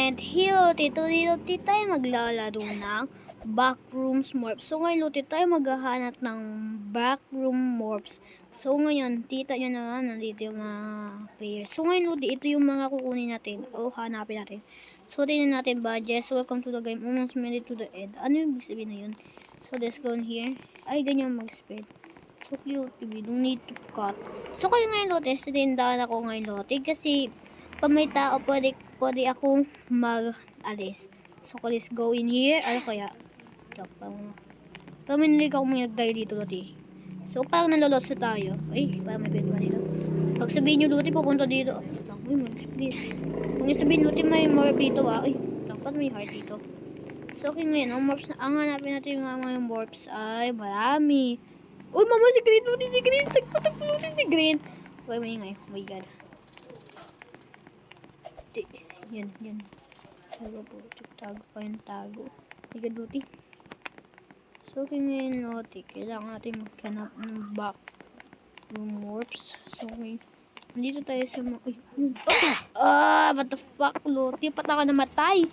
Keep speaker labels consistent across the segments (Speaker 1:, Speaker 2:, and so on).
Speaker 1: And here, dito tayo maglalaro ng Backrooms Morphs. So ngayon, Loti, tayo maghahanap ng Backroom Morphs. So ngayon, tita nyo naman, nandito yung mga players. So ngayon, Loti, ito yung mga kukunin natin. O hanapin natin. So tingnan natin, budgets. Welcome to the game. Almost made it to the end. Ano yung sabihin na yun? So let's go in here. Ay, ganyan mag-spread. So cute, we don't need to cut. So kayo ngayon, Loti, sintindahan ako ngayon, Loti, kasi pag may tao, pwede akong mag-alis. So, let's go in here. Ano kaya? Parang manilig ako may nag-die dito, Loti. So, parang nalolost na tayo. Ay, parang may pwede dito. Pag sabihin nyo, Loti, pupunta dito. Uy, mag-split. Kung sabihin, Loti, may morph dito, Ay, dapat may heart dito. So, okay ngayon, ang hanapin natin yung mga morphs ay marami. Uy, mama, si Green, Loti, si Green. Takpo, Loti, si Green. Okay, may ingay. Oh my God. Yan. Tago po. Tago pa yung tago. Higa, Loti. So, ngayon, Loti, kailangan natin maghanap ng back room warps. So, okay. Nandito tayo sa mga... what the fuck, Loti? Ba't ako namatay?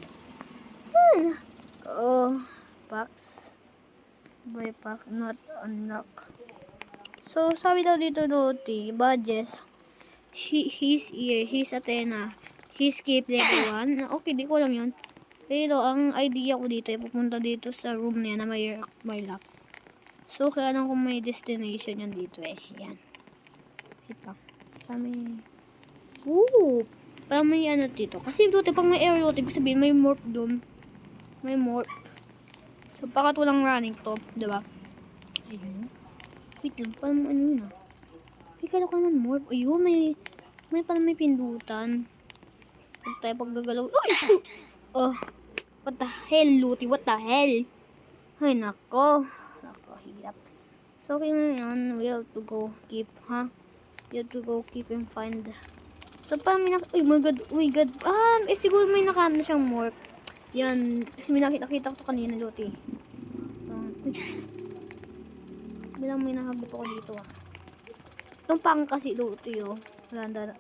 Speaker 1: Packs. By pack not unlock. So, sabi daw dito, Loti, badges. He's here. He's Athena. He's keep level 1. Okay, di ko alam yun. Pero, ang idea ko dito ay pupunta dito sa room na yan na may lock. So, kaya lang kung may destination yan dito eh. Yan. Ito. Parang may ano dito. Kasi dito, pag may air load, ibig sabihin, may morph doon. May morph. So, bakit walang running to? Diba? Ayun. Wait lang, parang ano yun ah. Ay, kala ko naman morph. Ayun, may parang may pindutan. Huwag tayo paggagalaw. Uy! What the hell, Loti? What the hell? Ay, nako. Hirap. So, okay ngayon, we have to go keep, We have to go keep and find. So, parang oh my God. Siguro may nakahanap na siyang morph. Yan. Kasi nakita ko to kanina, Loti. Bilang may nakagot ako dito, Itong pang kasi, Loti, Wala.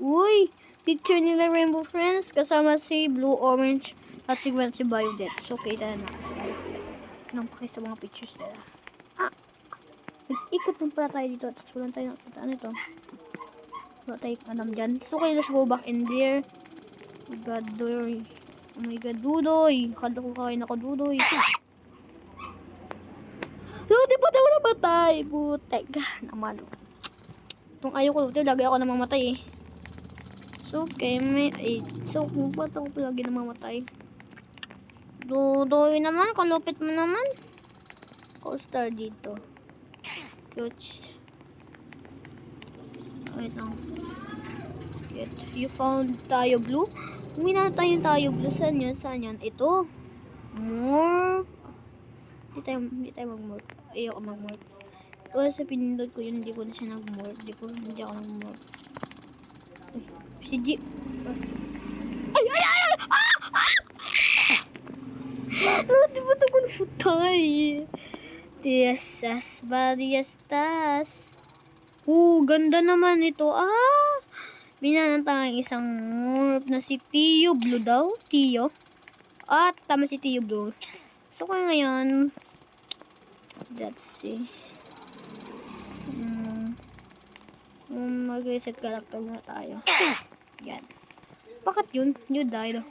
Speaker 1: Uy! Picture nila Rainbow Friends kasama si Blue, Orange at si Violet. So, okay, tayo na. Nang pakis sa mga pictures nila. Ikot lang pala tayo dito. Tapos walang tayo nakita. Ano ito? Wala tayo alam dyan. So, okay, let's go back in there. Oh my God, Dudoy. Kala ko kakain ako, Dudoy. So, di pa tayo napatay. Putek. Naman. Itong ayaw ko, lagi ako namamatay eh. So, okay, so, ba't ako palagi namamatay? Dudoy naman, kalupit mo naman. Co-star dito. Coach. Wait lang. You found tayo blue? Uwi na tayo blue. Saan yan? Ito. Morph. Hindi tayo mag-morph. Ayoko mag-morph. Kasi pinindot ko yun, hindi ko na siya nag-morph. Hindi ako nag-morph. Si G. Ay! Di ba ito ko naputay? Tiasas, bariastas. Ganda naman ito. Minanang tayong isang morph na si Tio Blue daw. Tio. Tama si Tio Blue. So, kaya ngayon, let's see. Mag-reset character na tayo. Yan. Bakit yun? You died.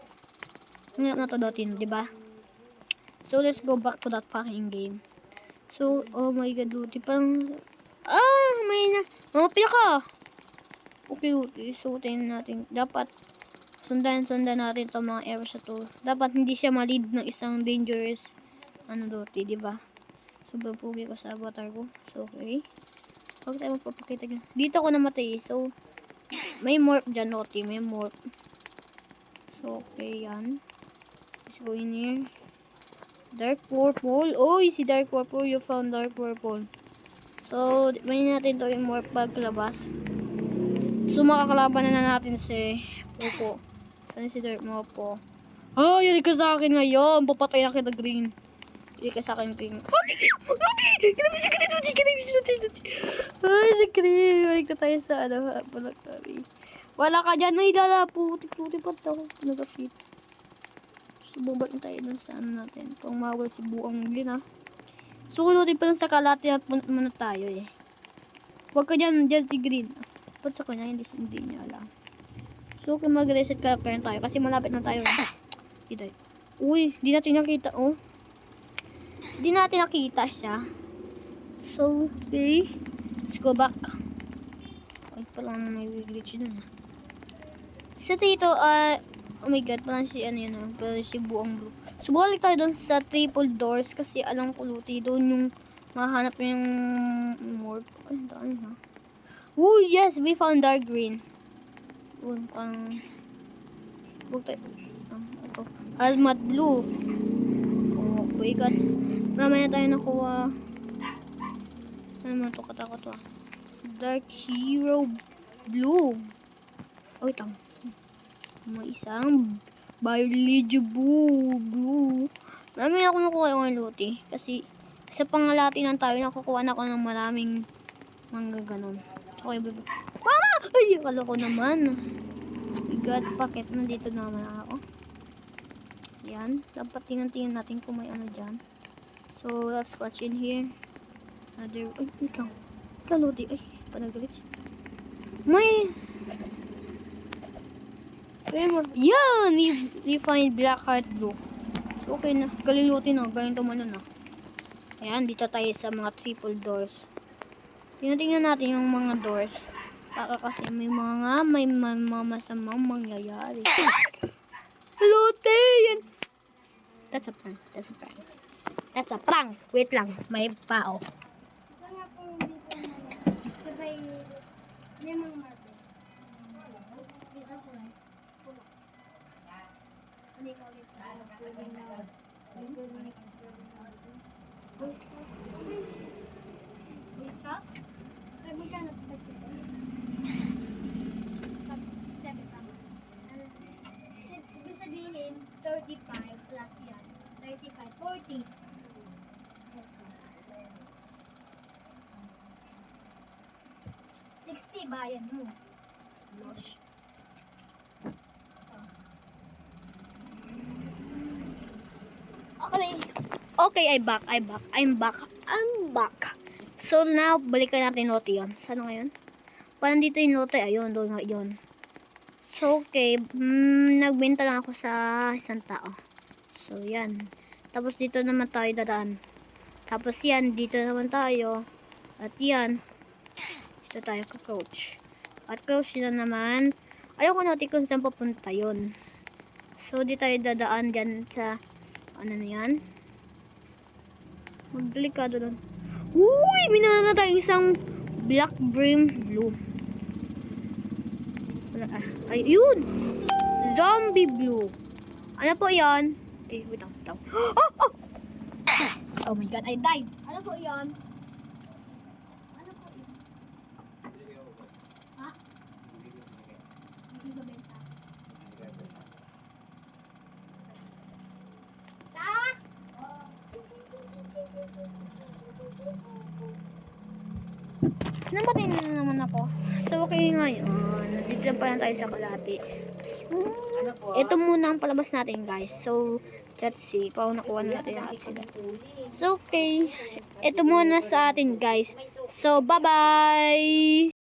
Speaker 1: Ngayon na to dotin, diba? So, let's go back to that fucking game. So, oh my God, Loti. Parang, may na. Mapia ka! Okay, Loti. So, tingnan natin. Dapat, sundan natin itong mga errors na to. Dapat hindi siya ma-lead ng isang dangerous, Loti, diba? So, bapugi ko sa avatar ko. So, okay. Huwag tayo magpapakita dyan. Dito ako namatay. So, may morph dyan, Loti. May morph. So, okay, yan. Let's go in here. Dark purple. Oy, si dark purple. You found dark purple. So, may natin to yung morph paglabas. So, makakalaban na natin si Popo. Saan si dark purple? Yun ka sa akin ngayon. Papatay na kita, Green. Hindi ka sa akin, Green. Loti! Kinabis si Green! Ay, si Green! Balik na tayo sa, bulak kami. Wala ka dyan. Ay, dala. Puti-puti pa daw. Nag-fit. So, bubalik na tayo dun sa ano natin. Kung mawal si buong glin, ha. So, kulutin pa lang sa kalati at muna tayo, eh. Huwag ka dyan si green. Ba't sa kanya, hindi niya alam. So, kung mag-reset ka tayo. Kasi malapit na tayo. Dito. Uy, di natin nakita, oh. Di natin nakita siya. So, okay. Let's go back. Ay, palang may glitch dun. Sa dito, oh my god, parang si ano yun, parang si buong blue. So, balik tayo dun sa triple doors kasi alam ko luti doon yung mahanap yung morph. Ay, daan ha. Oh, yes, we found dark green. Oh, parang huwag tayo. Ito. Hazmat blue. Oh my god. Mamaya tayo nakuha. Ano naman ito? Katakot to. Dark hero blue. Oh, ito. May isang biology blue. Mamaya ako nakuha yung luti. Kasi sa pangalati lang tayo, nakukuha na ako ng maraming mga ganon. Okay, bebe. Mama! Ay, akala ko naman. God, bakit? Nandito naman ako. Yan. Dapat tingnan natin kung may ano dyan. So, let's scratch in here. Another... Ay, wait lang. Kalodi. Ay, panagalit. May... Yan! We find black heart blue. So, okay na. Kalilutin na. Ganito man na. Ayan, dito tayo sa mga triple doors. Tingnan natin yung mga doors. Baka kasi may mga masamang mangyayari. Hello, Tay! That's a prank. That's a prank. That's a prank. Wait lang. May pao.
Speaker 2: Isa nga pong dito na sabay limang marbles. Dito po eh. Puno. Hindi ko ulit sa pwedeng na Voice ka? Ay, magkano pa sila? Sabi ka. Ibig sabihin, 35 plus yan. 35, 40. 60 bayad mo. Losh.
Speaker 1: Okay. Okay, I'm back. So, now, balikan natin yung lote yun. Saan ngayon? Parang dito yung lote. Ayun, doon nga yun. So, okay. Nagbenta lang ako sa isang tao. So, yan. Tapos, dito naman tayo dadaan. Tapos, yan. Dito naman tayo. At yan. Dito tayo ka-coach. At coach na naman. Ayaw ko natin kung saan papunta yun. So, di tayo dadaan dyan sa ano na yan. Magdelikado doon. Uy! Minana na tayo isang black brim blue. Ay, yun! Zombie blue. Ano po yan? Eh, wait lang. Oh! Oh! Oh my god, I died.
Speaker 2: Ano po yun? Ano po yun? Ha? Hindi ko benta. Ta?
Speaker 1: Namatay na naman ako. So, okay ngayon. Nandito pa lang tayo sa kalati. So, ito muna ang palabas natin, guys. So, let's see. Paano nakuha natin ang sila. So, okay. Ito muna sa atin, guys. So, bye-bye!